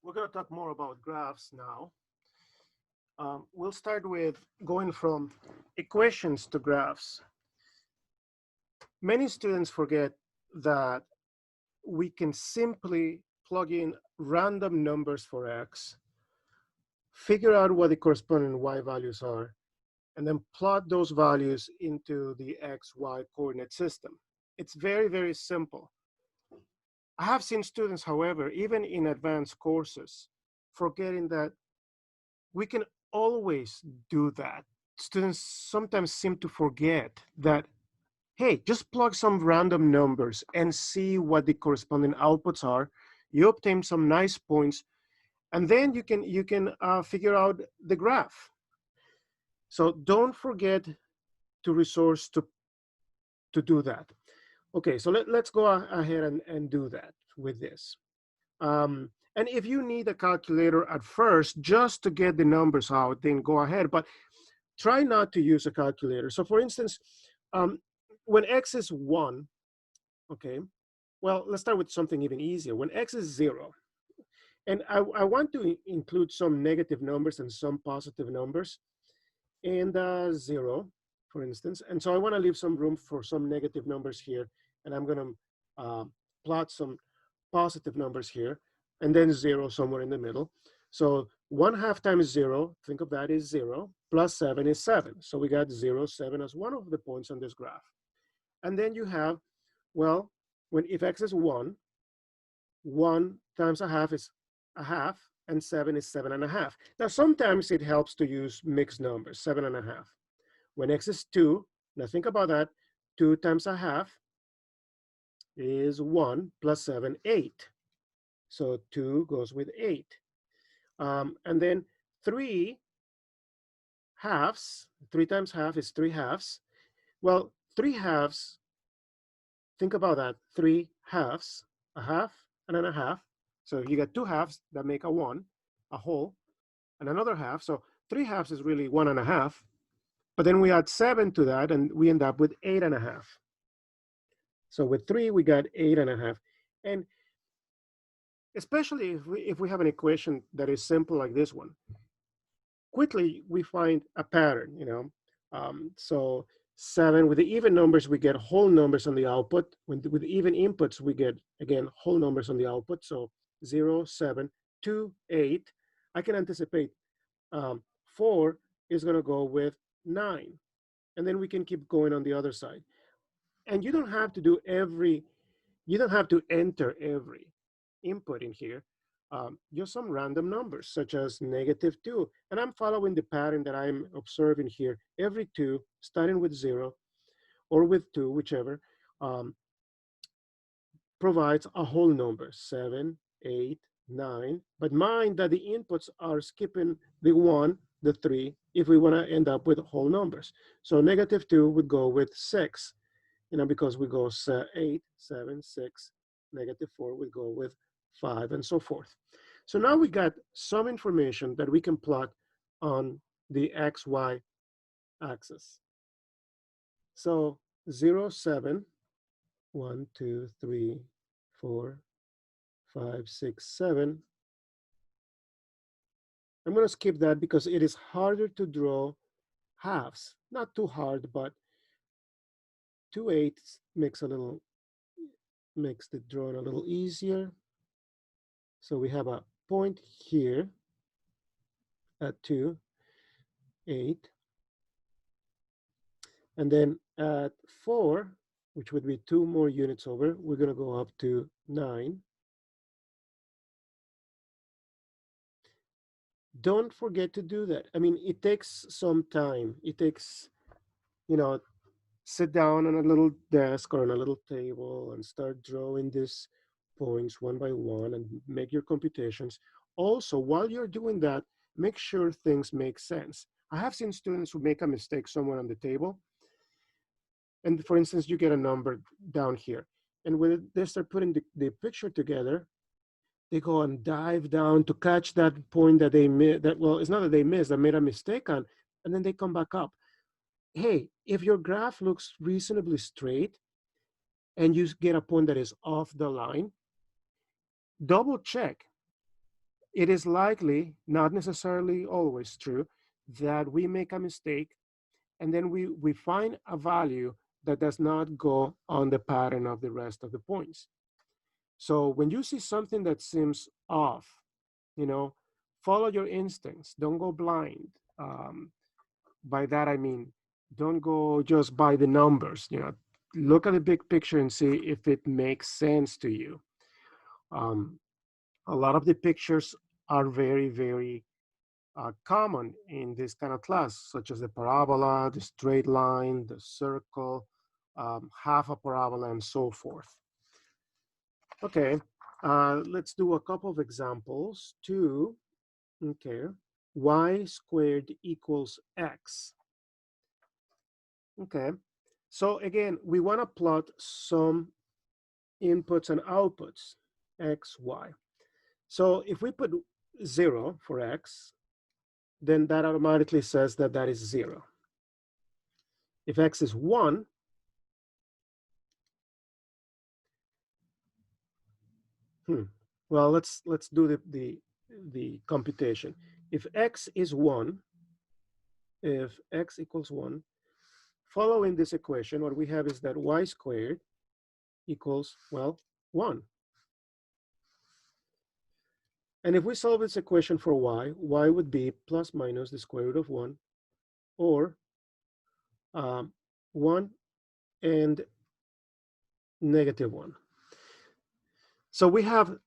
We're going to talk more about graphs now. We'll start with going from equations to graphs. Many students forget that we can simply plug in random numbers for x, figure out what the corresponding y values are, and then plot those values into the x-y coordinate system. It's very, very simple. I have seen students, however, even in advanced courses, forgetting that we can always do that. Students sometimes seem to forget that, hey, just plug some random numbers and see what the corresponding outputs are. You obtain some nice points, and then you can figure out the graph. So don't forget to resource to do that. Okay, so let's go ahead and do that with this. And if you need a calculator at first just to get the numbers out, then go ahead. But try not to use a calculator. So for instance, when x is 1, okay, well, let's start with something even easier. When x is 0, and I want to include some negative numbers and some positive numbers, and 0, for instance. And so I want to leave some room for some negative numbers here, and I'm going to plot some positive numbers here, and then 0 somewhere in the middle. So 1/2 times 0, think of that as 0, plus 7 is 7. So we got 0, 7 as one of the points on this graph. And then you have, well, if x is 1, 1 times 1/2 is 1/2, and 7 is 7.5. Now, sometimes it helps to use mixed numbers, 7.5. When x is 2, now think about that, 2 times 1/2 is 1 plus 7, 8. So 2 goes with 8. And then 3 halves, 3 times half is 3 halves. Well, 3 halves, think about that, 3 halves, a half and then a half. So you got 2 halves that make a 1, a whole, and another half. So 3 halves is really 1.5. But then we add 7 to that, and we end up with 8.5. So with 3, we got 8.5. And especially if we have an equation that is simple like this one, quickly we find a pattern, so 7, with the even numbers, we get whole numbers on the output. With even inputs, we get, again, whole numbers on the output. So 0, 7, 2, 8. I can anticipate 4 is going to go with 9. And then we can keep going on the other side. And you don't have to enter every input in here. Just some random numbers, such as -2. And I'm following the pattern that I'm observing here. Every 2, starting with 0 or with 2, whichever, provides a whole number, 7, 8, 9. But mind that the inputs are skipping the 1, the 3, if we want to end up with whole numbers. So -2 would go with 6, because we go 8, 7, 6, -4 would go with 5, and so forth. So now we got some information that we can plot on the XY axis. So 0, 7, 1, 2, 3, 4, 5, 6, 7. I'm going to skip that because it is harder to draw halves. Not too hard, but 2 8 makes the drawing a little easier. So we have a point here at 2, 8. And then at 4, which would be 2 more units over, we're going to go up to 9. Don't forget to do that. I mean, it takes some time. It takes, sit down on a little desk or on a little table and start drawing these points one by one and make your computations. Also, while you're doing that, make sure things make sense. I have seen students who make a mistake somewhere on the table. And for instance, you get a number down here. And when they start putting the picture together, they go and dive down to catch that point that they missed. Well, it's not that they missed, they made a mistake on, and then they come back up. Hey, if your graph looks reasonably straight and you get a point that is off the line, double check. it is likely, not necessarily always true, that we make a mistake and then we find a value that does not go on the pattern of the rest of the points. So when you see something that seems off, you know, follow your instincts. Don't go blind. By that I mean, don't go just by the numbers. You know, look at the big picture and see if it makes sense to you. Um, a lot of the pictures are very, very common in this kind of class, such as the parabola, the straight line, the circle, half a parabola, and so forth. Okay, let's do a couple of examples. Okay, y squared equals x. Okay, so again, we want to plot some inputs and outputs, x, y. So if we put 0 for x, then that automatically says that that is 0. If x is 1, well, let's do the computation. If x is 1, if x equals 1, following this equation, what we have is that y squared equals, well, 1. And if we solve this equation for y would be plus minus the square root of 1, or 1 and negative 1. So we have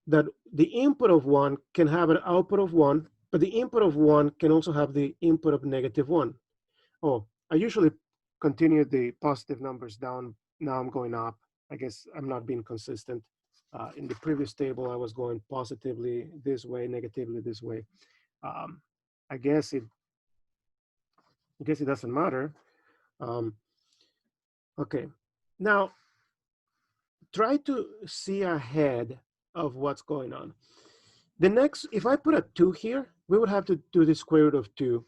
that the input of 1 can have an output of 1, but the input of 1 can also have the input of negative 1. Oh, I usually continue the positive numbers down. Now I'm going up. I guess I'm not being consistent. In the previous table, I was going positively this way, negatively this way. I guess it doesn't matter. Okay, now try to see ahead of what's going on. The next, if I put a 2 here, we would have to do the square root of 2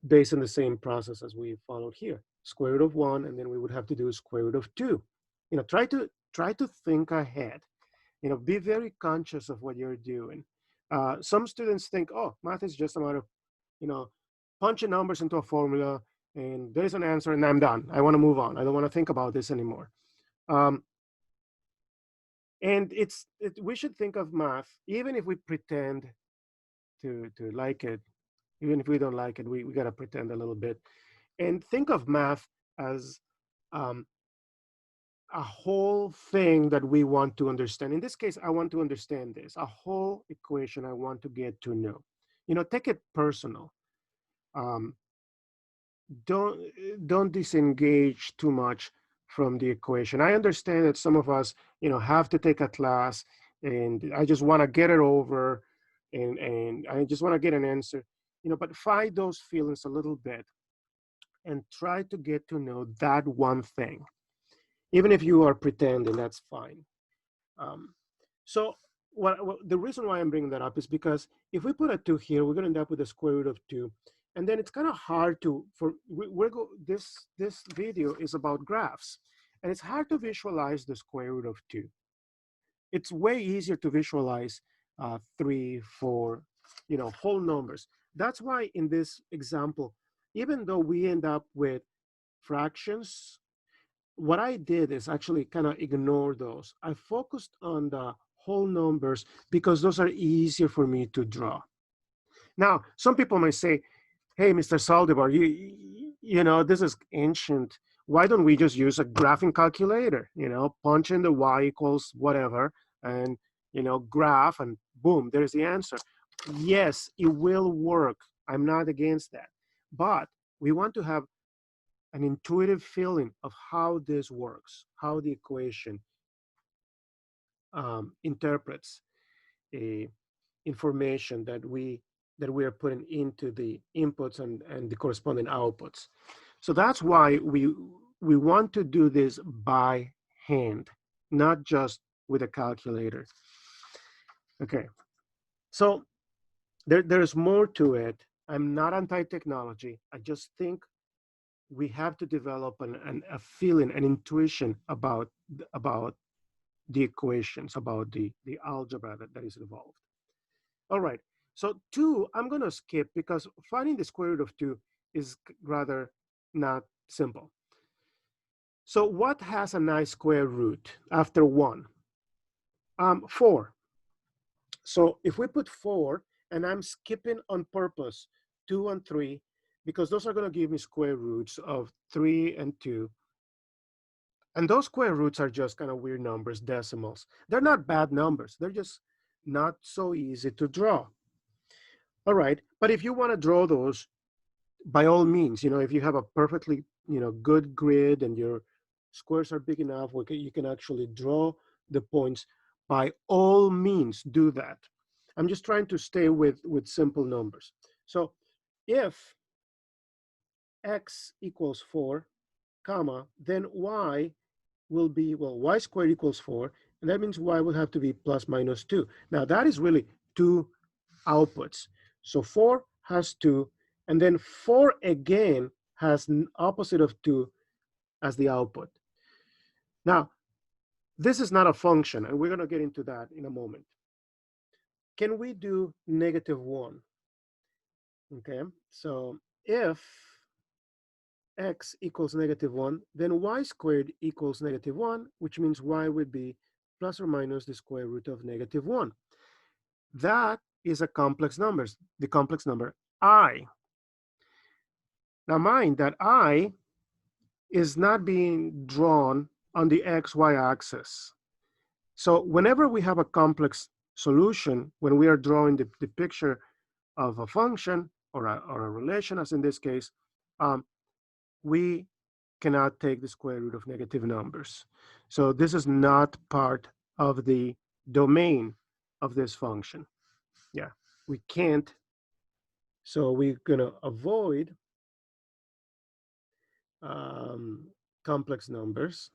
based on the same process as we followed here. Square root of 1, and then we would have to do square root of 2. You know, try to think ahead. You know, be very conscious of what you're doing. Some students think, oh, math is just a matter of, you know, punching numbers into a formula, and there's an answer, and I'm done. I want to move on. I don't want to think about this anymore. And we should think of math, even if we pretend to like it, even if we don't like it, we got to pretend a little bit. And think of math as a whole thing that we want to understand. In this case, I want to understand this, a whole equation I want to get to know. You know, take it personal. Don't disengage too much from the equation. I understand that some of us, you know, have to take a class and I just want to get it over and I just want to get an answer, you know, but fight those feelings a little bit and try to get to know that one thing. Even if you are pretending, that's fine. So the reason why I'm bringing that up is because if we put a 2 here, we're going to end up with the square root of 2. And then it's kind of hard to, this video is about graphs. And it's hard to visualize the square root of 2. It's way easier to visualize 3, 4, you know, whole numbers. That's why in this example, even though we end up with fractions, what I did is actually kind of ignore those. I focused on the whole numbers because those are easier for me to draw. Now, some people might say, hey, Mr. Saldivar, you know, this is ancient. Why don't we just use a graphing calculator? You know, punch in the y equals whatever and, you know, graph and boom, there's the answer. Yes, it will work. I'm not against that. But we want to have an intuitive feeling of how this works, how the equation interprets information that we are putting into the inputs and the corresponding outputs. So that's why we want to do this by hand, not just with a calculator. Okay, so there's more to it. I'm not anti-technology. I just think we have to develop a feeling, an intuition about the equations, about the algebra that is involved. All right, so 2, I'm going to skip because finding the square root of 2 is rather not simple. So what has a nice square root after 1? 4. So if we put 4, and I'm skipping on purpose 2 and 3, because those are going to give me square roots of 3 and 2. And those square roots are just kind of weird numbers, decimals. They're not bad numbers. They're just not so easy to draw. All right, but if you want to draw those, by all means, if you have a perfectly, good grid and your squares are big enough, you can actually draw the points. By all means, do that. I'm just trying to stay with simple numbers. So if x equals 4, comma, then y will be, well, y squared equals 4, and that means y will have to be plus minus 2. Now that is really 2 outputs. So 4 has 2, and then 4 again has an opposite of 2 as the output. Now, this is not a function, and we're going to get into that in a moment. Can we do -1? Okay, so if x equals -1, then y squared equals -1, which means y would be plus or minus the square root of -1. That is a complex number, the complex number I. Now mind that I is not being drawn on the xy axis. So whenever we have a complex solution, when we are drawing the picture of a function or a relation, as in this case, we cannot take the square root of negative numbers. So this is not part of the domain of this function. Yeah, we can't. So we're going to avoid complex numbers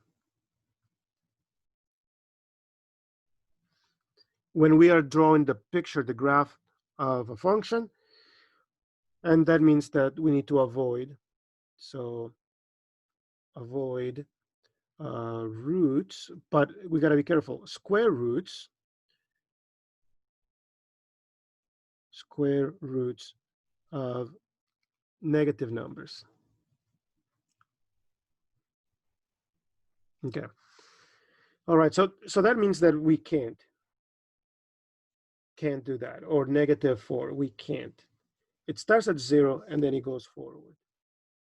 when we are drawing the picture, the graph of a function. And that means that we need to avoid. So avoid roots, but we got to be careful. Square roots of negative numbers. Okay. All right. So that means that we can't do that. Or -4, we can't. It starts at 0 and then it goes forward.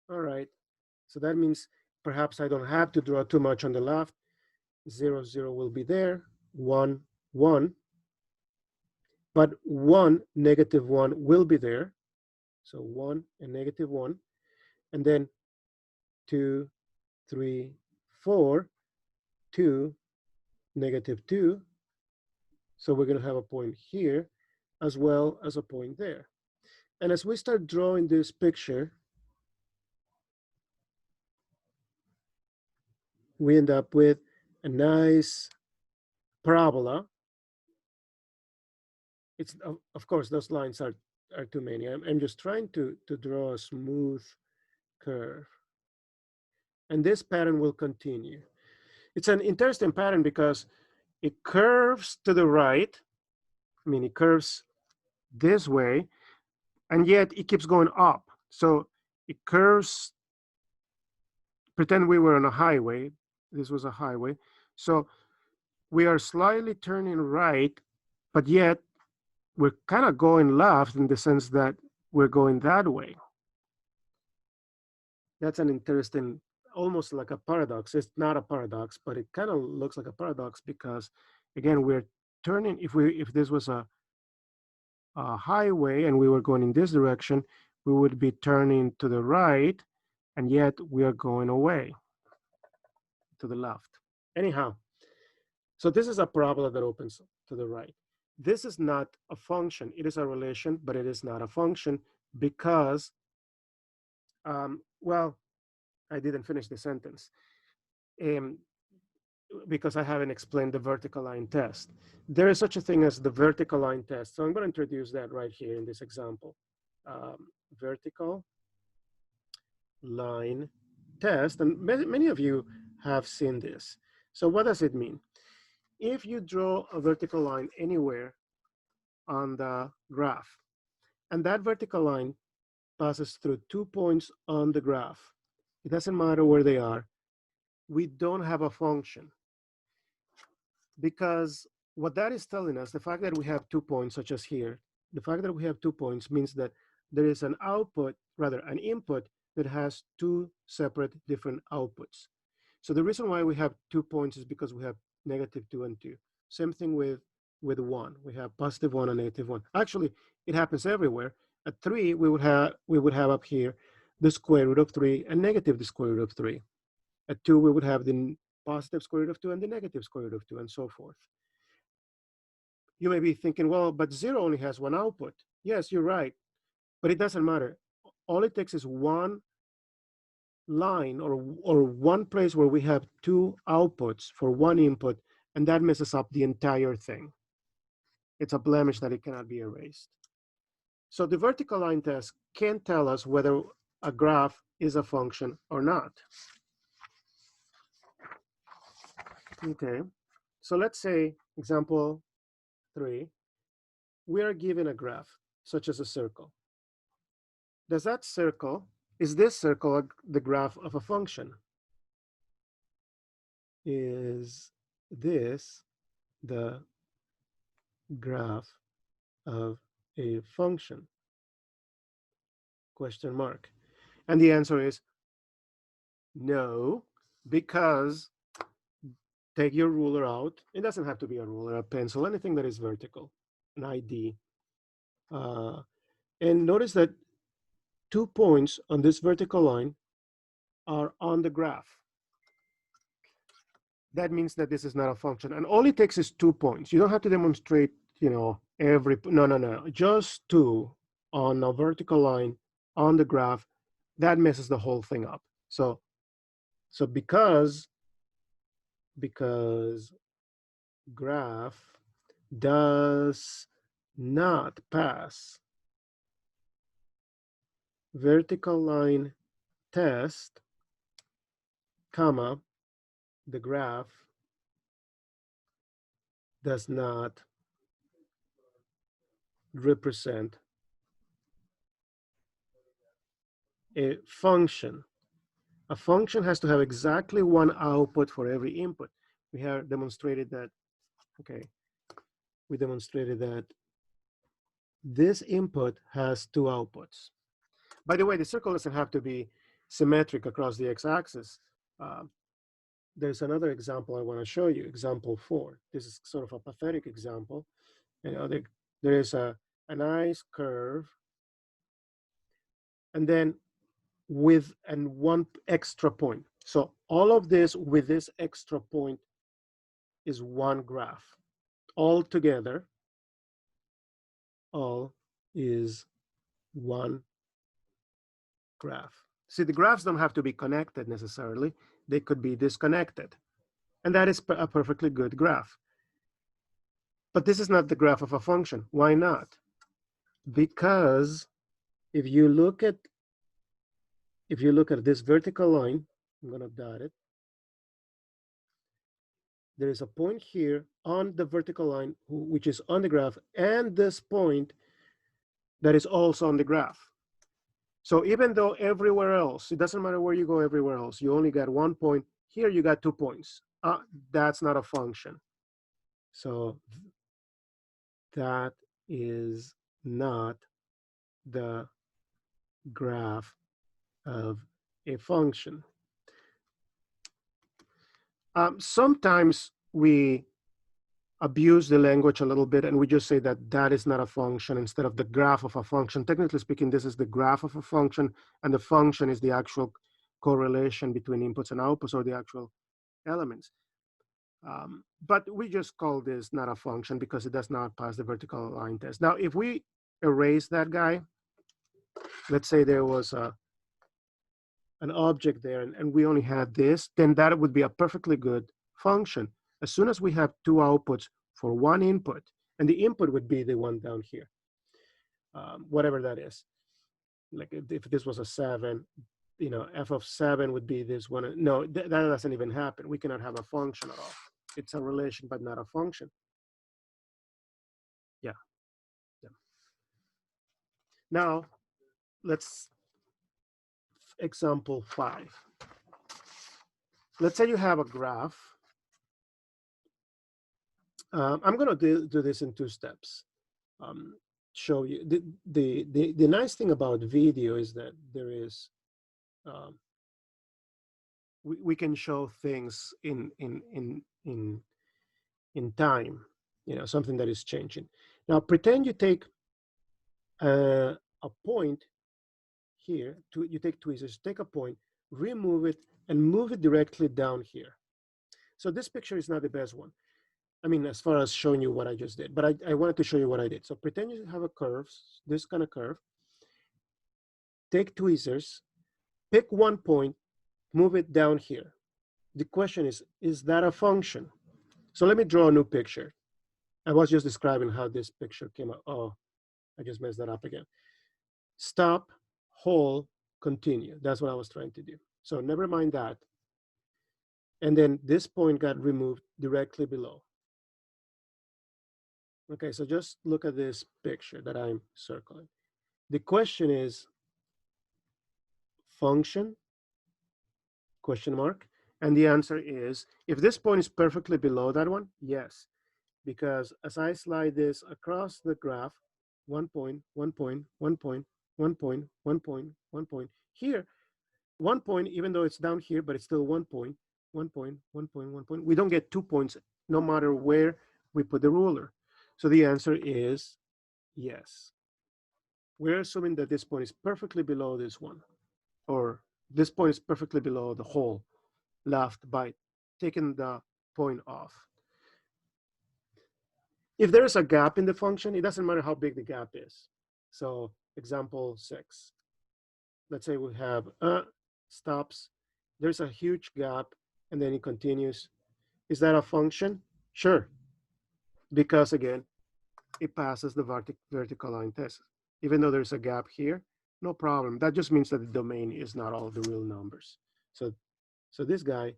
All right. So that means perhaps I don't have to draw too much on the left. 0, 0 will be there. 1, 1. But 1, -1 will be there. So 1 and -1. And then 2, 3, 4, 2, -2. So we're going to have a point here as well as a point there. And as we start drawing this picture, we end up with a nice parabola. It's, of course, those lines are too many. I'm just trying to draw a smooth curve. And this pattern will continue. It's an interesting pattern because it curves to the right. I mean, it curves this way, and yet it keeps going up. So it curves, pretend we were on a highway. This was a highway. So we are slightly turning right, but yet we're kind of going left in the sense that we're going that way. That's an interesting, almost like a paradox. It's not a paradox, but it kind of looks like a paradox because, again, we're turning, if this was a highway and we were going in this direction, we would be turning to the right, and yet we are going away to the left. Anyhow, so this is a parabola that opens to the right. This is not a function. It is a relation, but it is not a function because, well, I didn't finish the sentence. Because I haven't explained the vertical line test. There is such a thing as the vertical line test. So I'm going to introduce that right here in this example. Vertical line test, and many of you have seen this. So what does it mean? If you draw a vertical line anywhere on the graph. And that vertical line passes through 2 points on the graph. It doesn't matter where they are. We don't have a function, because what that is telling us, the fact that we have 2 points, such as here, the fact that we have 2 points means that there is an output, rather an input, that has 2 separate different outputs. So the reason why we have 2 points is because we have -2 and 2. Same thing with 1. We have +1 and -1. Actually, it happens everywhere. At 3, we would have up here the square root of 3 and negative the square root of 3. At 2, we would have the positive square root of 2 and the negative square root of 2, and so forth. You may be thinking, well, but 0 only has 1 output. Yes, you're right, but it doesn't matter. All it takes is one line or one place where we have 2 outputs for 1 input, and that messes up the entire thing. It's a blemish that it cannot be erased. So the vertical line test can tell us whether a graph is a function or not. Okay, so let's say, example 3, we are given a graph, such as a circle. Does that circle, is this circle the graph of a function? Is this the graph of a function? Question mark. And the answer is no, because take your ruler out. It doesn't have to be a ruler, a pencil, anything that is vertical, an ID. And notice that 2 points on this vertical line are on the graph. That means that this is not a function. And all it takes is 2 points. You don't have to demonstrate, no. Just 2 on a vertical line on the graph, that messes the whole thing up. So because graph does not pass vertical line test, comma, the graph does not represent a function. A function has to have exactly 1 output for every input. We have demonstrated that, okay, we demonstrated that this input has 2 outputs. By the way, the circle doesn't have to be symmetric across the x-axis. There's another example I want to show you, example 4. This is sort of a pathetic example. There is a nice curve, and then with one extra point. So all of this with this extra point is one graph. All together, all is one graph. See, the graphs don't have to be connected necessarily. They could be disconnected. And that is a perfectly good graph. But this is not the graph of a function. Why not? Because if you look at this vertical line, I'm going to dot it. There is a point here on the vertical line, which is on the graph, and this point that is also on the graph. So even though everywhere else, it doesn't matter where you go everywhere else, you only got 1 point, here you got 2 points. That's not a function. So that is not the graph of a function. Sometimes we abuse the language a little bit and we just say that that is not a function instead of the graph of a function. Technically speaking, this is the graph of a function, and the function is the actual correlation between inputs and outputs, or the actual elements. But we just call this not a function because it does not pass the vertical line test. Now, if we erase that guy, let's say there was an object there and we only had this, then that would be a perfectly good function. As soon as we have 2 outputs for 1 input, and the input would be the one down here, whatever that is. Like if this was a 7, f of 7 would be this one. No, that doesn't even happen. We cannot have a function at all. It's a relation, but not a function. Yeah. Now, let's example 5. Let's say you have a graph. I'm going to do this in 2 steps. Show you the nice thing about video is that there is we can show things in time, something that is changing. Now pretend you take a point here, you take tweezers, take a point, remove it, and move it directly down here. So this picture is not the best one. I mean, as far as showing you what I just did, but I wanted to show you what I did. So pretend you have a curve, this kind of curve. Take tweezers, pick one point, move it down here. The question is that a function? So let me draw a new picture. I was just describing how this picture came out. Oh, I just messed that up again. Stop, hold, continue. That's what I was trying to do. So never mind that. And then this point got removed directly below. Okay, so just look at this picture that I'm circling. The question is function, question mark. And the answer is, if this point is perfectly below that one, yes. Because as I slide this across the graph, 1 point, 1 point, 1 point, 1 point, 1 point, 1 point. Here, 1 point, even though it's down here, but it's still 1 point, 1 point, 1 point, 1 point. We don't get 2 points no matter where we put the ruler. So the answer is yes. We're assuming that this point is perfectly below this one, or this point is perfectly below the whole left by taking the point off. If there is a gap in the function, it doesn't matter how big the gap is. So example 6. Let's say we have stops. There's a huge gap, and then it continues. Is that a function? Sure. Because again, it passes the vertical line test. Even though there's a gap here, no problem. That just means that the domain is not all of the real numbers. So this guy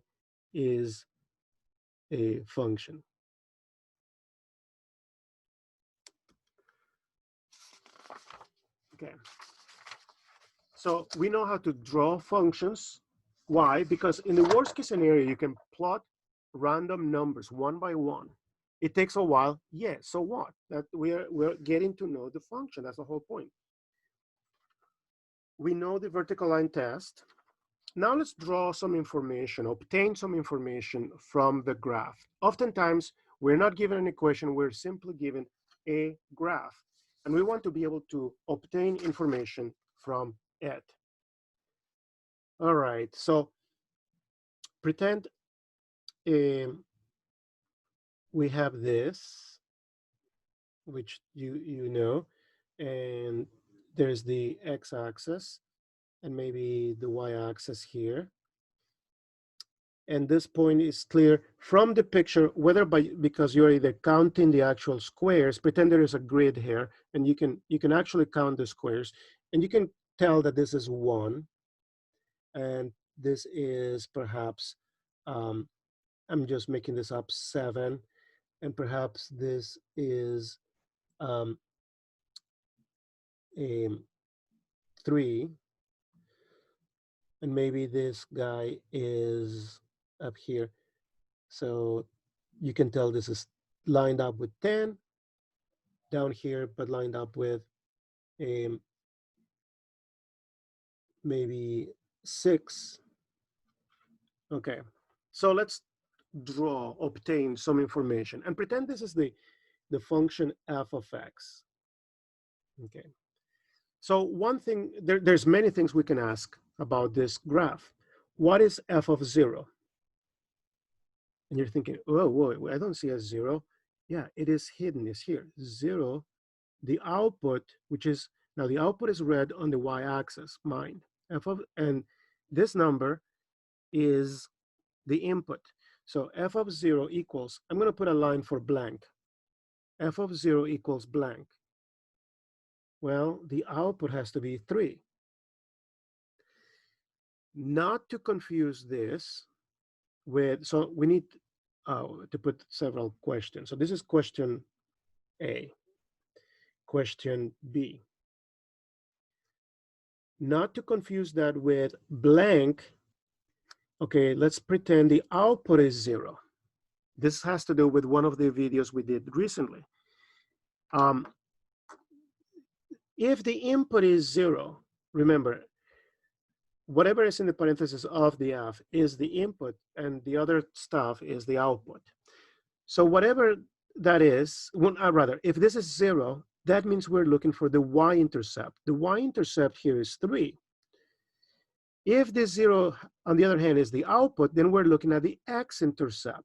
is a function. Okay. So we know how to draw functions. Why? Because in the worst case scenario, you can plot random numbers one by one. It takes a while. Yeah, so what? That we're getting to know the function. That's the whole point. We know the vertical line test. Now let's draw some information, obtain some information from the graph. Oftentimes, we're not given an equation, we're simply given a graph. And we want to be able to obtain information from it. All right, so pretend we have this, which you know, and there's the x-axis and maybe the y-axis here. And this point is clear from the picture, whether because you're either counting the actual squares, pretend there is a grid here, and you can actually count the squares, and you can tell that this is 1, and this is perhaps, I'm just making this up, 7, and perhaps this is a 3, and maybe this guy is up here. So you can tell this is lined up with 10 down here, but lined up with maybe 6. Okay, so let's obtain some information, and pretend this is the function f of x. Okay, so one thing, there's many things we can ask about this graph. What is f of 0? And you're thinking, oh, whoa, I don't see a 0. Yeah, it is hidden, it's here. 0, the output, which is, now the output is read on the y-axis, mind. And this number is the input. So f of 0 equals, I'm going to put a line for blank. F of 0 equals blank. Well, the output has to be 3. Not to confuse this with, so we need to put several questions. So this is question A, question B. Not to confuse that with blank. Okay, let's pretend the output is 0. This has to do with one of the videos we did recently. If the input is 0, remember, whatever is in the parentheses of the f is the input, and the other stuff is the output. So whatever that is, well, rather, if this is 0, that means we're looking for the y-intercept. The y-intercept here is 3. If this 0, on the other hand, is the output, then we're looking at the x-intercept.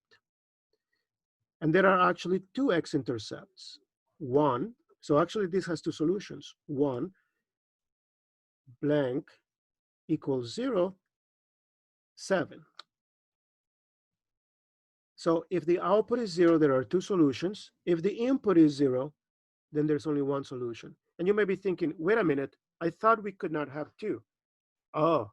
And there are actually two x-intercepts. One, so actually this has two solutions. One, blank equals 0, 7. So if the output is 0, there are two solutions. If the input is 0, then there's only one solution. And you may be thinking, wait a minute, I thought we could not have two. Oh,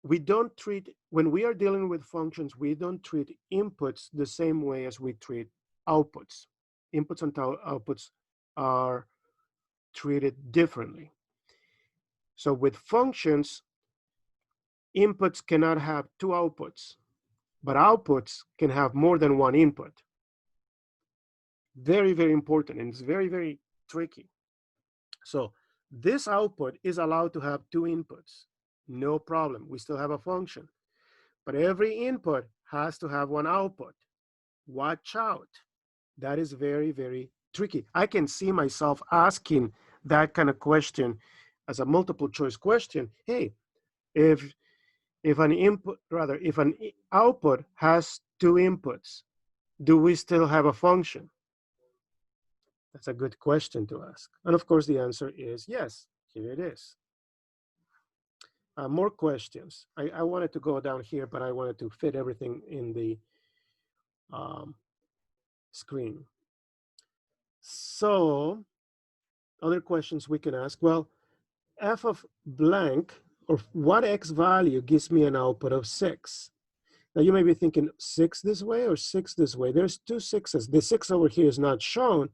we don't treat, when we are dealing with functions, we don't treat inputs the same way as we treat outputs. Inputs and outputs are treated differently. So with functions, inputs cannot have two outputs, but outputs can have more than one input. Very, very important, and it's very, very tricky. So this output is allowed to have two inputs. No problem. We still have a function. But every input has to have one output. Watch out. That is very, very tricky. I can see myself asking that kind of question as a multiple choice question. Hey, if an input, rather, if an output has two inputs, do we still have a function? That's a good question to ask. And of course, the answer is yes. Here it is. More questions. I wanted to go down here, but I wanted to fit everything in the screen. So other questions we can ask, well, f of blank, or what x value gives me an output of 6? Now you may be thinking 6 this way or 6 this way. There's two 6s. The 6 over here is not shown.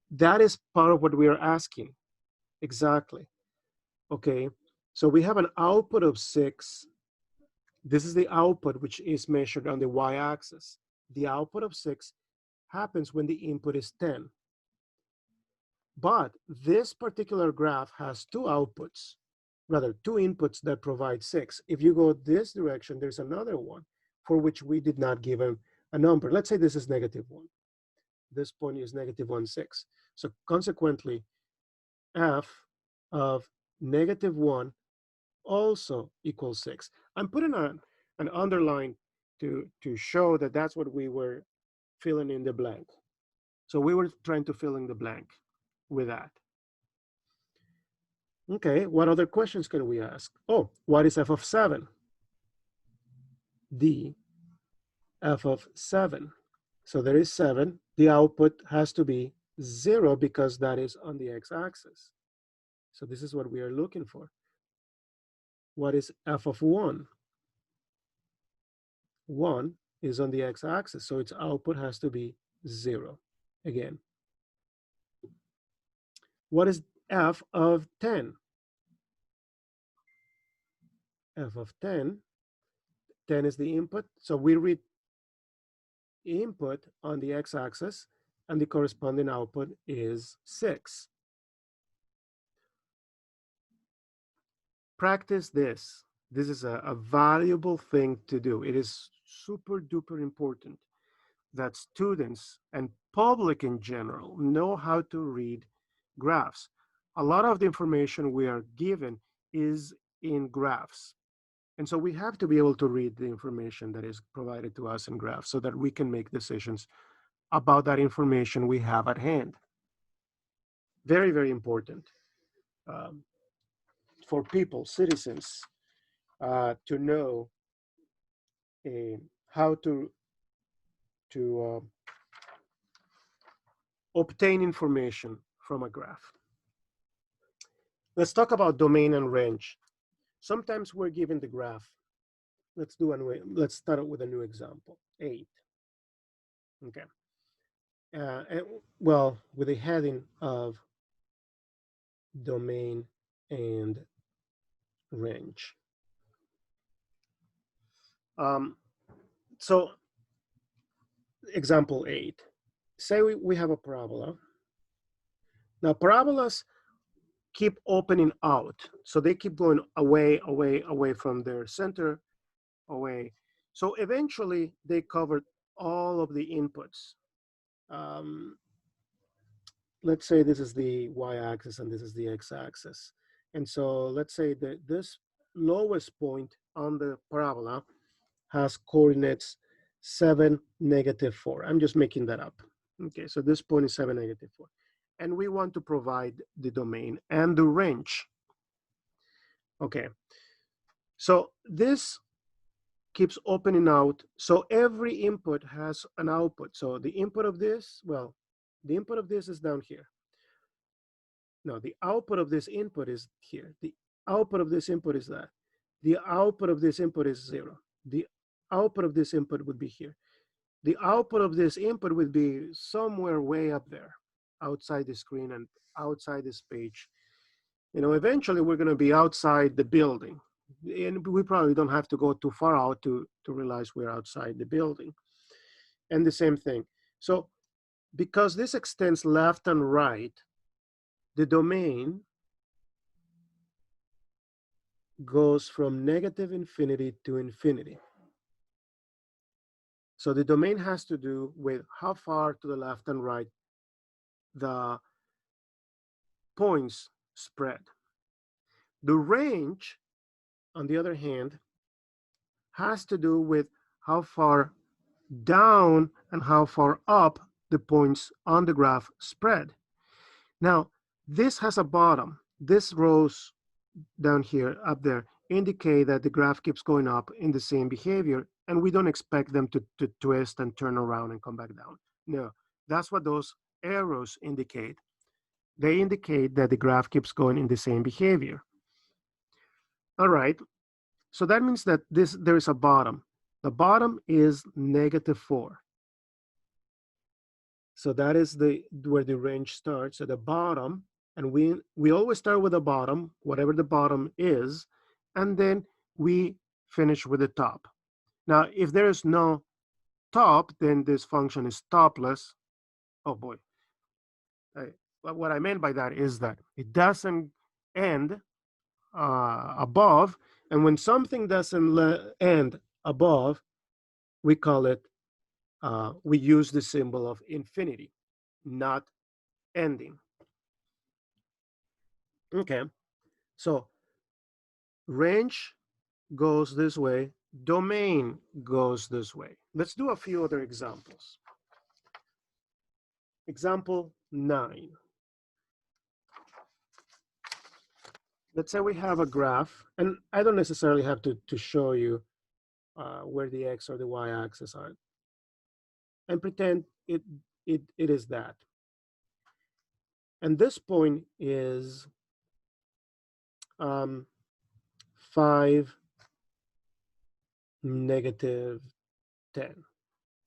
That is part of what we are asking. Exactly. Okay, so we have an output of 6. This is the output which is measured on the y-axis. The output of 6 happens when the input is 10. But this particular graph has two outputs, rather two inputs that provide 6. If you go this direction, there's another one for which we did not give a number. Let's say this is -1. This point is -1, 6. So consequently, f of -1 also equals 6. I'm putting an underline to show that that's what we were filling in the blank. So we were trying to fill in the blank with that. Okay, what other questions can we ask? Oh, what is f of 7? D f of 7. So there is 7. The output has to be 0 because that is on the x-axis. So this is what we are looking for. What is f of 1? 1 is on the x-axis, so its output has to be 0 again. What is f of 10? F of 10, 10 is the input, so we read input on the x-axis, and the corresponding output is 6. Practice this. This is a valuable thing to do. It is super duper important that students and public in general know how to read graphs. A lot of the information we are given is in graphs. And so we have to be able to read the information that is provided to us in graphs so that we can make decisions about that information we have at hand. Very, very important for people, citizens, to know how to obtain information from a graph. Let's talk about domain and range. Sometimes we're given the graph. Let's start with a new example, 8. Okay. Well, with a heading of domain and range. So example 8, say we have a parabola. Now parabolas keep opening out, so they keep going away, away, away from their center, away. So eventually they covered all of the inputs. Let's say this is the y-axis and this is the x-axis. And so let's say that this lowest point on the parabola has coordinates 7, -4. I'm just making that up. Okay, so this point is 7, -4. And we want to provide the domain and the range. Okay, so this keeps opening out. So every input has an output. So the input of this, well, the input of this is down here. No, the output of this input is here. The output of this input is that. The output of this input is 0. The output of this input would be here. The output of this input would be somewhere way up there, outside the screen and outside this page. You know, eventually we're going to be outside the building. And we probably don't have to go too far out to realize we're outside the building. And the same thing. So because this extends left and right, the domain goes from -infinity to infinity. So the domain has to do with how far to the left and right the points spread. The range, on the other hand, has to do with how far down and how far up the points on the graph spread. Now, this has a bottom. This rows down here, up there, indicate that the graph keeps going up in the same behavior, and we don't expect them to twist and turn around and come back down. No, that's what those arrows indicate. They indicate that the graph keeps going in the same behavior. All right, so that means that there is a bottom. The bottom is -4. So that is where the range starts at the bottom. And we always start with the bottom, whatever the bottom is, and then we finish with the top. Now, if there is no top, then this function is topless. Oh boy. What I meant by that is that it doesn't end above. And when something doesn't end above, we call it, we use the symbol of infinity, not ending. Okay, so range goes this way, domain goes this way. Let's do a few other examples. Example 9. Let's say we have a graph, and I don't necessarily have to show you where the x or the y axis are, and pretend it is that. And this point is 5, -10.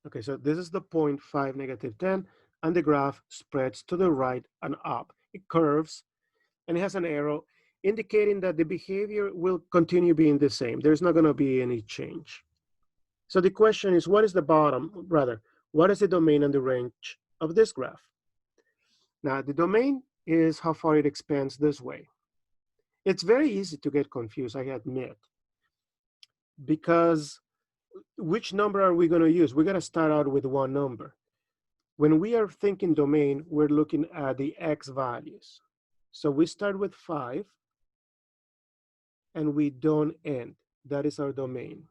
Okay, so this is the point 5, -10, and the graph spreads to the right and up. It curves, and it has an arrow indicating that the behavior will continue being the same. There's not going to be any change. So the question is, what is the bottom, rather, what is the domain and the range of this graph? Now, the domain is how far it expands this way. It's very easy to get confused, I admit, because which number are we going to use? We're going to start out with one number. When we are thinking domain, we're looking at the x values. So we start with 5, and we don't end. That is our domain.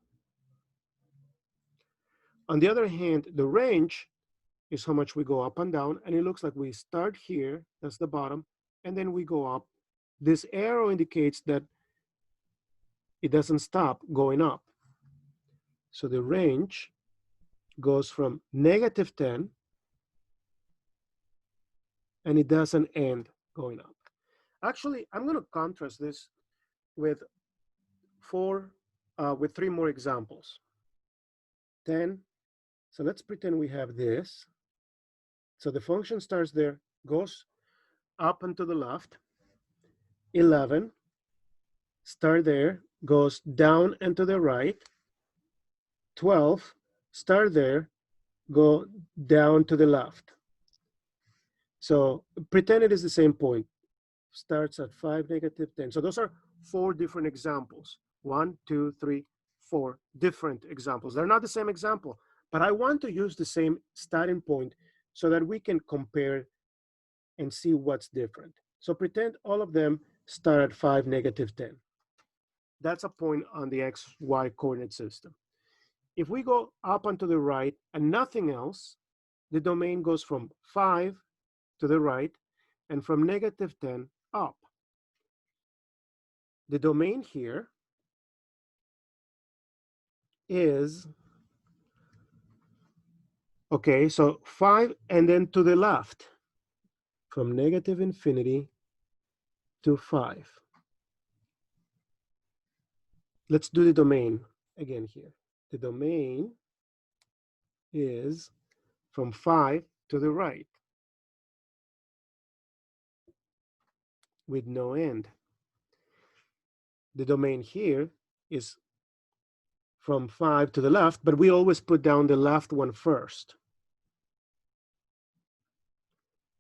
On the other hand, the range is how much we go up and down, and it looks like we start here, that's the bottom, and then we go up. This arrow indicates that it doesn't stop going up. So the range goes from -10, and it doesn't end going up. Actually, I'm going to contrast this with 3 more examples. 10. So let's pretend we have this. So the function starts there, goes up and to the left. 11, start there, goes down and to the right. 12, start there, go down to the left. So pretend it is the same point. Starts at 5, negative 10. So those are 4 different examples. 1, 2, 3, 4 different examples. They're not the same example, but I want to use the same starting point so that we can compare and see what's different. So pretend all of them start at 5, negative 10. That's a point on the XY coordinate system. If we go up and to the right and nothing else, the domain goes from 5 to the right and from negative 10 up. The domain here is, okay, so 5 and then to the left, from negative infinity to 5. Let's do the domain again here. The domain is from 5 to the right with no end. The domain here is from 5 to the left, but we always put down the left one first.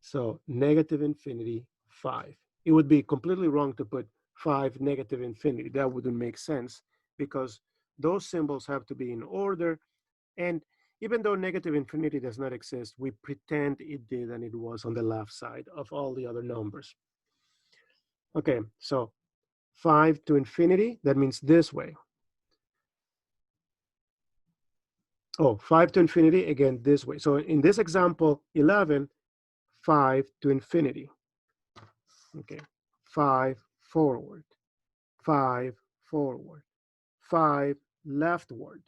So negative infinity, 5. It would be completely wrong to put 5, negative infinity. That wouldn't make sense because those symbols have to be in order. And even though negative infinity does not exist, we pretend it did and it was on the left side of all the other numbers. Okay, so 5 to infinity, that means this way. Oh, 5 to infinity, again, this way. So in this example, 11, 5 to infinity. Okay, 5 forward, 5 forward, 5 leftward,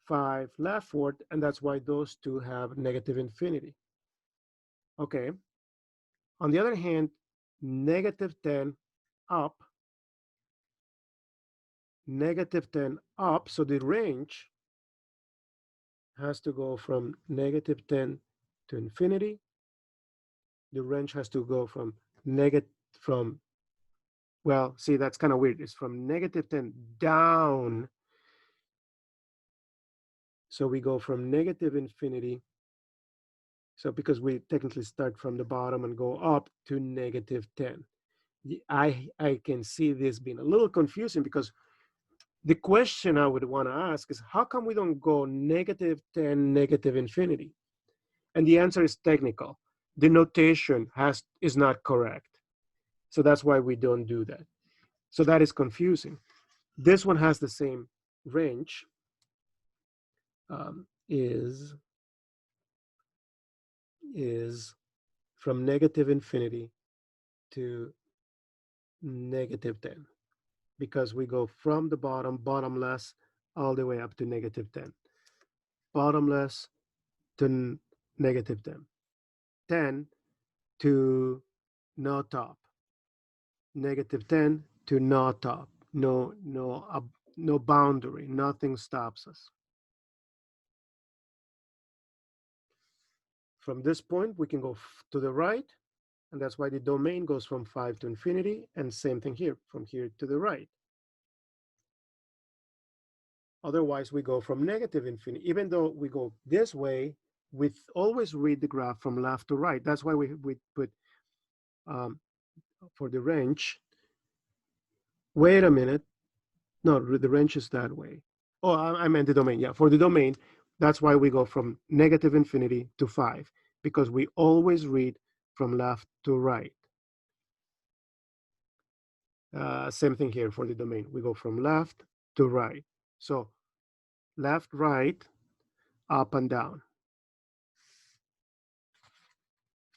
5 leftward, and that's why those two have negative infinity. Okay. On the other hand, negative 10 up, negative 10 up, so the range has to go from negative 10 to infinity. The range has to go from well, see, that's kind of weird. It's from negative 10 down. So we go from negative infinity. So because we technically start from the bottom and go up to negative 10. I can see this being a little confusing because the question I would want to ask is how come we don't go negative 10, negative infinity? And the answer is technical. The notation is not correct. So that's why we don't do that. So that is confusing. This one has the same range, is from negative infinity to negative 10 because we go from the bottomless, all the way up to negative 10. Bottomless to negative 10. 10 to no top. Negative 10 to no top. No boundary. Nothing stops us. From this point, we can go to the right, and that's why the domain goes from 5 to infinity, and same thing here, from here to the right. Otherwise, we go from negative infinity. Even though we go this way, we always read the graph from left to right. That's why we put, for the range, wait a minute. No, the range is that way. Oh, I meant the domain. Yeah, for the domain, that's why we go from negative infinity to 5, because we always read from left to right. Same thing here for the domain. We go from left to right. So left, right, up and down.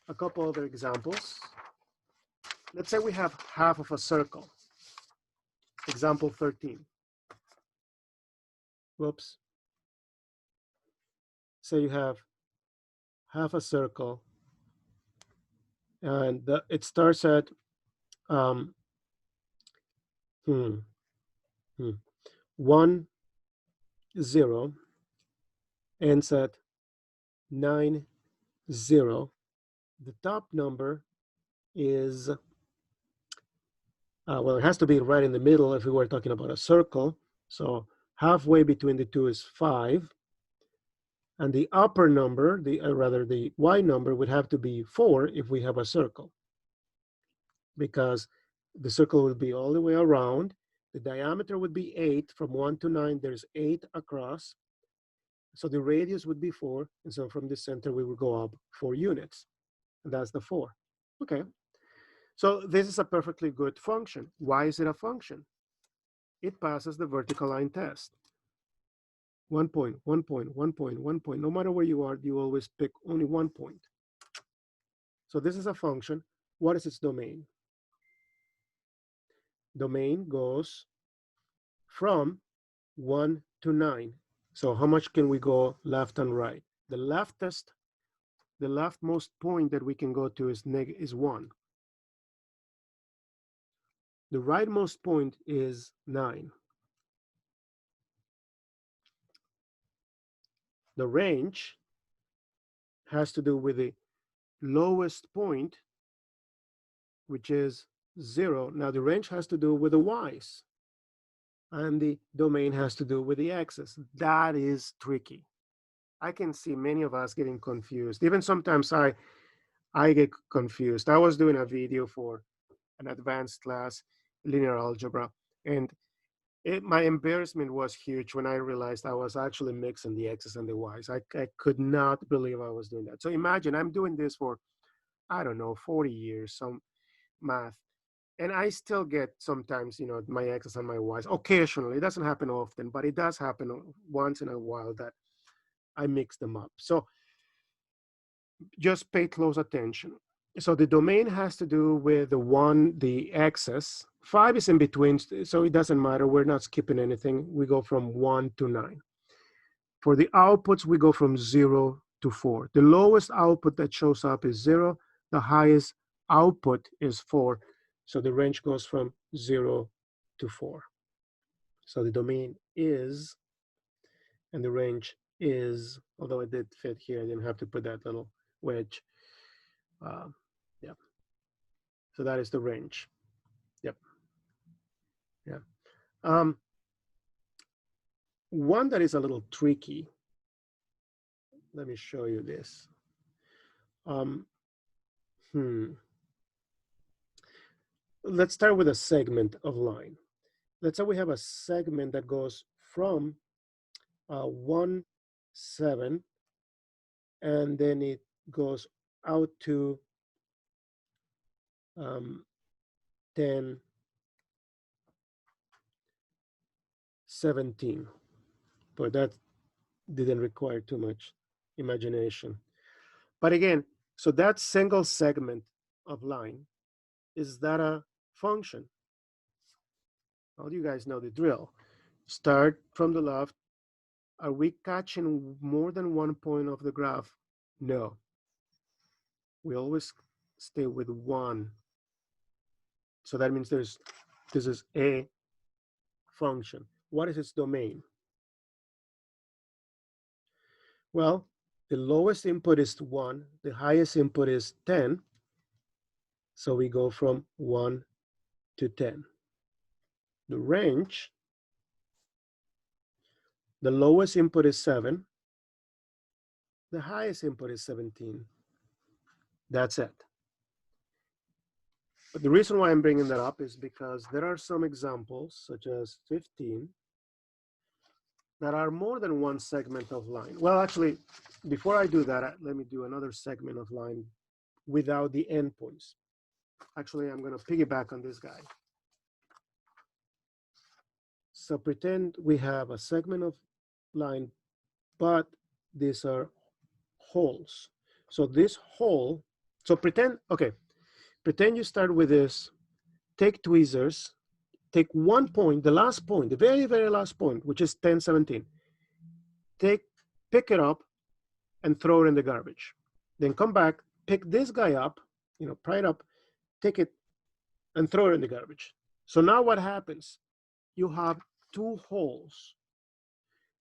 A couple other examples. Let's say we have half of a circle. Example 13. Whoops. Say you have half a circle and it starts at 1, 0, ends at 9, 0. The top number is Well, it has to be right in the middle if we were talking about a circle. So halfway between the two is 5. And the upper number, rather the y number, would have to be 4 if we have a circle, because the circle would be all the way around. The diameter would be 8. From 1 to 9, there's 8 across. So the radius would be 4. And so from the center, we would go up 4 units. And that's the 4. Okay. So this is a perfectly good function. Why is it a function? It passes the vertical line test. 1 point, 1 point, 1 point, 1 point. No matter where you are, you always pick only 1 point. So this is a function. What is its domain? Domain goes from 1 to 9. So how much can we go left and right? The leftmost point that we can go to is 1. The rightmost point is 9. The range has to do with the lowest point, which is 0. Now the range has to do with the y's, and the domain has to do with the x's. That is tricky. I can see many of us getting confused. Even sometimes I get confused. I was doing a video for an advanced class, linear algebra, and my embarrassment was huge when I realized I was actually mixing the x's and the y's. I could not believe I was doing that. So imagine I'm doing this for, I don't know, 40 years, some math. And I still get sometimes, my x's and my y's. Occasionally, it doesn't happen often, but it does happen once in a while that I mix them up. So just pay close attention. So the domain has to do with the axis. 5 is in between, so it doesn't matter. We're not skipping anything. We go from 1 to 9. For the outputs, we go from 0 to 4. The lowest output that shows up is 0. The highest output is 4. So the range goes from 0 to 4. So the domain is, and the range is, although it did fit here, I didn't have to put that little wedge. Yeah. So that is the range. Yep. Yeah. One that is a little tricky. Let me show you this. Let's start with a segment of line. Let's say we have a segment that goes from 1, 7, and then it goes out to 10, 17. But that didn't require too much imagination. But again, so that single segment of line, is that a function? Well, you guys know the drill. Start from the left. Are we catching more than 1 point of the graph? No. We always stay with 1. So that means this is a function. What is its domain? Well, the lowest input is 1. The highest input is 10. So we go from 1 to 10. The range, the lowest input is 7. The highest input is 17. That's it. But the reason why I'm bringing that up is because there are some examples, such as 15, that are more than one segment of line. Well, actually, before I do that, let me do another segment of line without the endpoints. Actually, I'm going to piggyback on this guy. So pretend we have a segment of line, but these are holes. So this hole, so pretend you start with this, take tweezers, take 1 point, the last point, the very, very last point, which is 10, 17. Pick it up and throw it in the garbage. Then come back, pick this guy up, pry it up, take it and throw it in the garbage. So now what happens? You have 2 holes.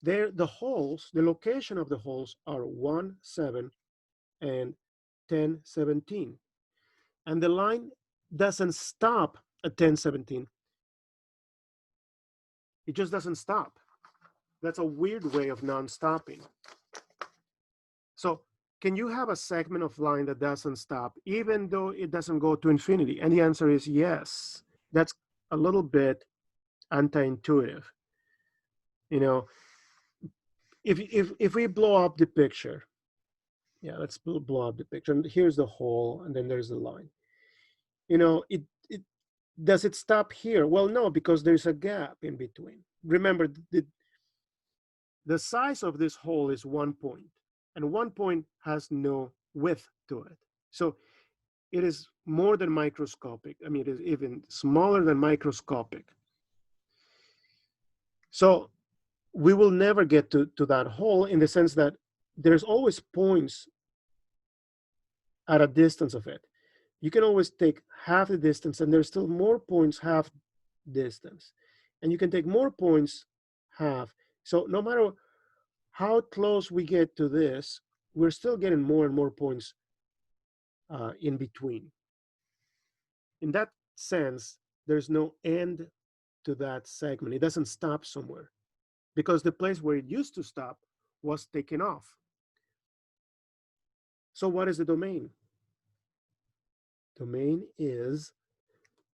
The holes, the location of the holes are 1, 7 and 10, 17. And the line doesn't stop at 10:17. It just doesn't stop. That's a weird way of non-stopping. So can you have a segment of line that doesn't stop, even though it doesn't go to infinity? And the answer is yes. That's a little bit anti-intuitive. You know, if we blow up the picture, yeah, let's blow up the picture. And here's the hole, and then there's the line. You know, it does it stop here? Well, no, because there's a gap in between. Remember, the size of this hole is 1 point, and 1 point has no width to it. So it is more than microscopic. I mean, it is even smaller than microscopic. So we will never get to that hole, in the sense that there's always points at a distance of it. You can always take half the distance, and there's still more points half distance. And you can take more points half. So no matter how close we get to this, we're still getting more and more points in between. In that sense, there's no end to that segment. It doesn't stop somewhere, because the place where it used to stop was taken off. So what is the domain? Domain is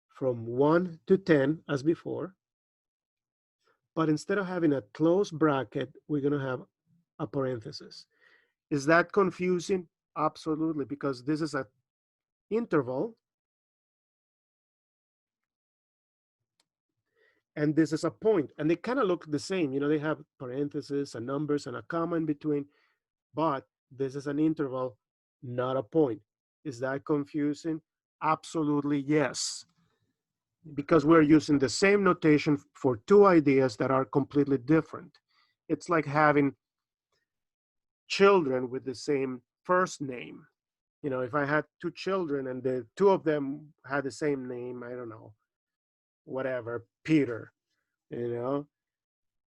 from 1 to 10 as before, but instead of having a closed bracket, we're going to have a parenthesis. Is that confusing? Absolutely, because this is an interval and this is a point, and they kind of look the same. You know, they have parentheses and numbers and a comma in between, but this is an interval, not a point. Is that confusing? Absolutely yes, because we're using the same notation for two ideas that are completely different. It's like having children with the same first name. You know, if I had two children and the two of them had the same name, I don't know, whatever, Peter, you know.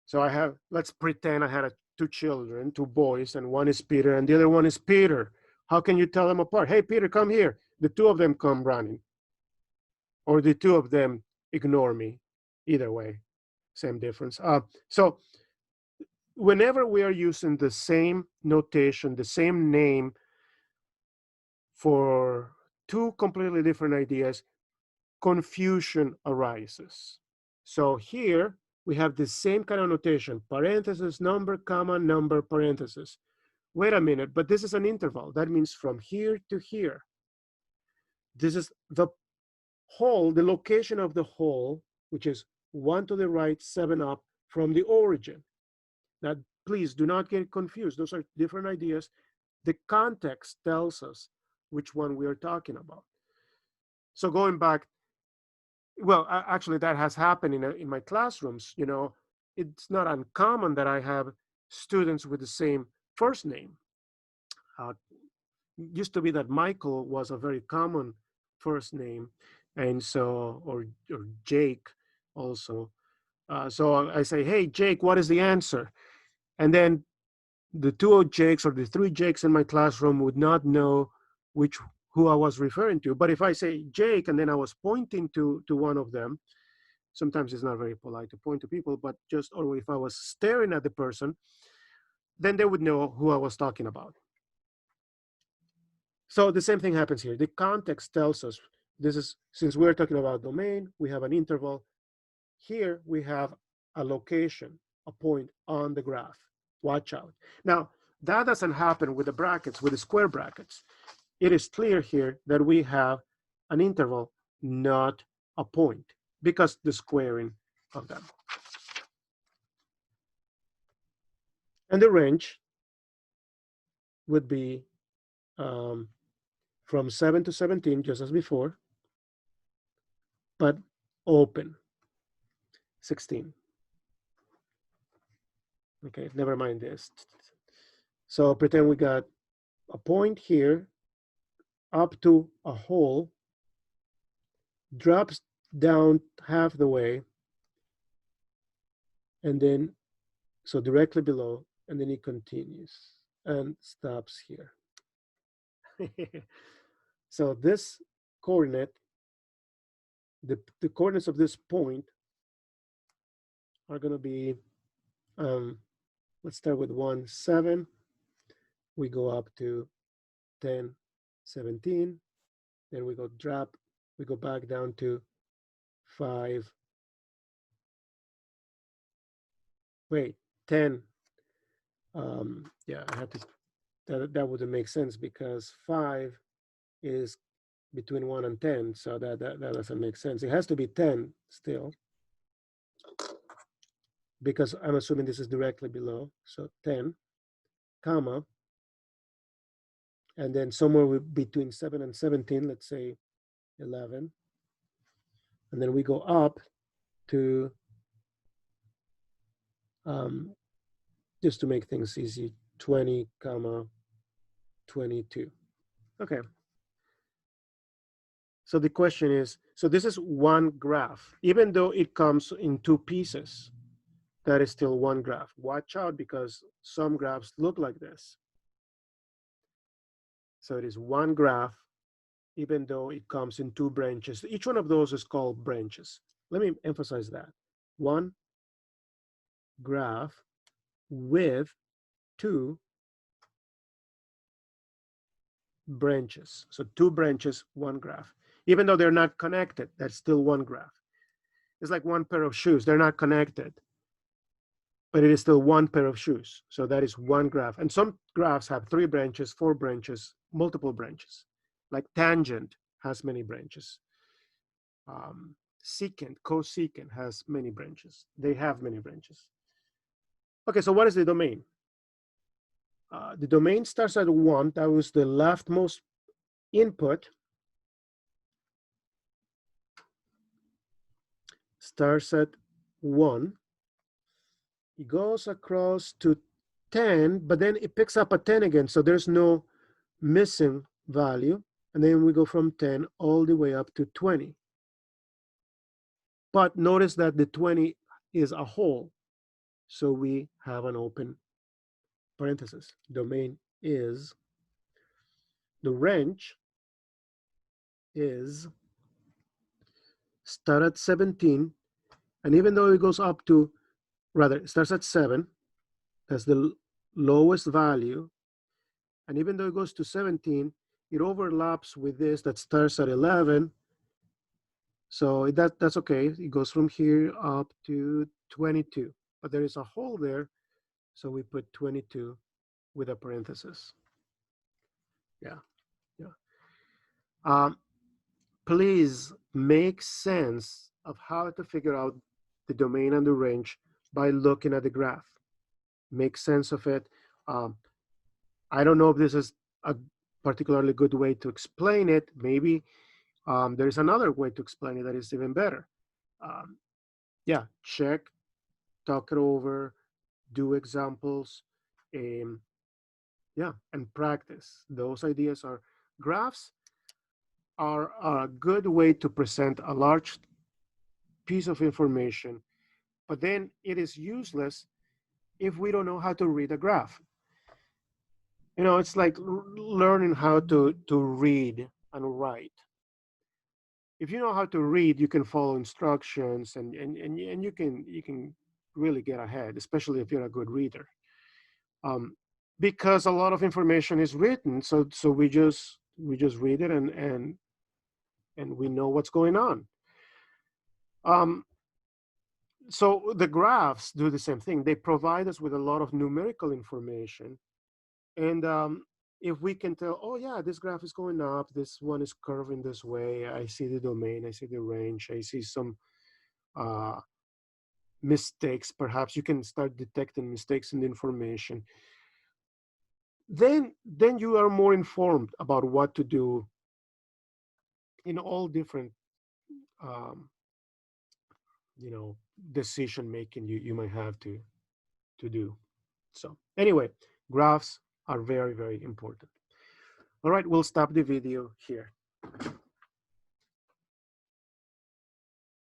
So I have, let's pretend I had two children, two boys, and one is Peter and the other one is Peter. How can you tell them apart? Hey, Peter, come here. The two of them come running. Or the two of them ignore me. Either way, same difference. So whenever we are using the same notation, the same name for two completely different ideas, confusion arises. So here we have the same kind of notation, parenthesis, number, comma, number, parenthesis. Wait a minute, but this is an interval. That means from here to here. This is the hole, the location of the hole, which is 1 to the right, 7 up from the origin. Now, please do not get confused. Those are different ideas. The context tells us which one we are talking about. So going back, well, actually that has happened in my classrooms. You know, it's not uncommon that I have students with the same first name. Used to be that Michael was a very common first name, and so, or Jake also. So I say, hey, Jake, what is the answer? And then the two Jakes or the three Jakes in my classroom would not know who I was referring to. But if I say Jake and then I was pointing to one of them, sometimes it's not very polite to point to people, but just, or if I was staring at the person, then they would know who I was talking about. So the same thing happens here. The context tells us this is, since we're talking about domain, we have an interval. Here we have a location, a point on the graph. Watch out. Now, that doesn't happen with the brackets, with the square brackets. It is clear here that we have an interval, not a point, because the squaring of them. And the range would be from 7 to 17, just as before, but open, 16. Okay, never mind this. So pretend we got a point here up to a hole, drops down half the way, and then, so directly below, and then it continues and stops here. So this coordinate the coordinates of this point are going to be, let's start with 1, 7. We go up to 10, 17. Then we go back down to 5. Wait, 10. Yeah, I have to, that wouldn't make sense because 5 is between 1 and 10. So that doesn't make sense. It has to be 10 still, because I'm assuming this is directly below. So 10, comma, and then somewhere between 7 and 17, let's say 11. And then we go up to, just to make things easy, 20, comma, 22. Okay. So the question is, so this is one graph. Even though it comes in 2 pieces, that is still one graph. Watch out, because some graphs look like this. So it is one graph, even though it comes in 2 branches. Each one of those is called branches. Let me emphasize that. One graph with 2 branches. So 2 branches, one graph. Even though they're not connected, that's still one graph. It's like one pair of shoes. They're not connected, but it is still one pair of shoes. So that is one graph. And some graphs have 3 branches, 4 branches, multiple branches. Like tangent has many branches. Secant, cosecant has many branches. They have many branches. Okay, so what is the domain? The domain starts at 1. That was the leftmost input. Starts at 1. It goes across to 10, but then it picks up a 10 again. So there's no missing value. And then we go from 10 all the way up to 20. But notice that the 20 is a hole. So we have an open parenthesis. Domain is, the range is start at 17. And even though it goes up to, rather, it starts at 7, that's the lowest value. And even though it goes to 17, it overlaps with this that starts at 11. So that's okay. It goes from here up to 22. But there is a hole there, so we put 22 with a parenthesis. Yeah, yeah. Please make sense of how to figure out the domain and the range by looking at the graph. Make sense of it. I don't know if this is a particularly good way to explain it. Maybe there is another way to explain it that is even better. Yeah, check, talk it over, do examples, yeah, and practice. Those ideas are, graphs are a good way to present a large piece of information, but then it is useless if we don't know how to read a graph. You know, it's like learning how to read and write. If you know how to read, you can follow instructions and you can really get ahead, especially if you're a good reader. Because a lot of information is written, so we just read it and we know what's going on. So the graphs do the same thing. They provide us with a lot of numerical information, and if we can tell, oh yeah, this graph is going up, this one is curving this way, I see the domain, I see the range, I see some mistakes, perhaps you can start detecting mistakes in the information. Then you are more informed about what to do in all different you know, decision making you might have to do. So anyway, graphs are very, very important. All right, we'll stop the video here.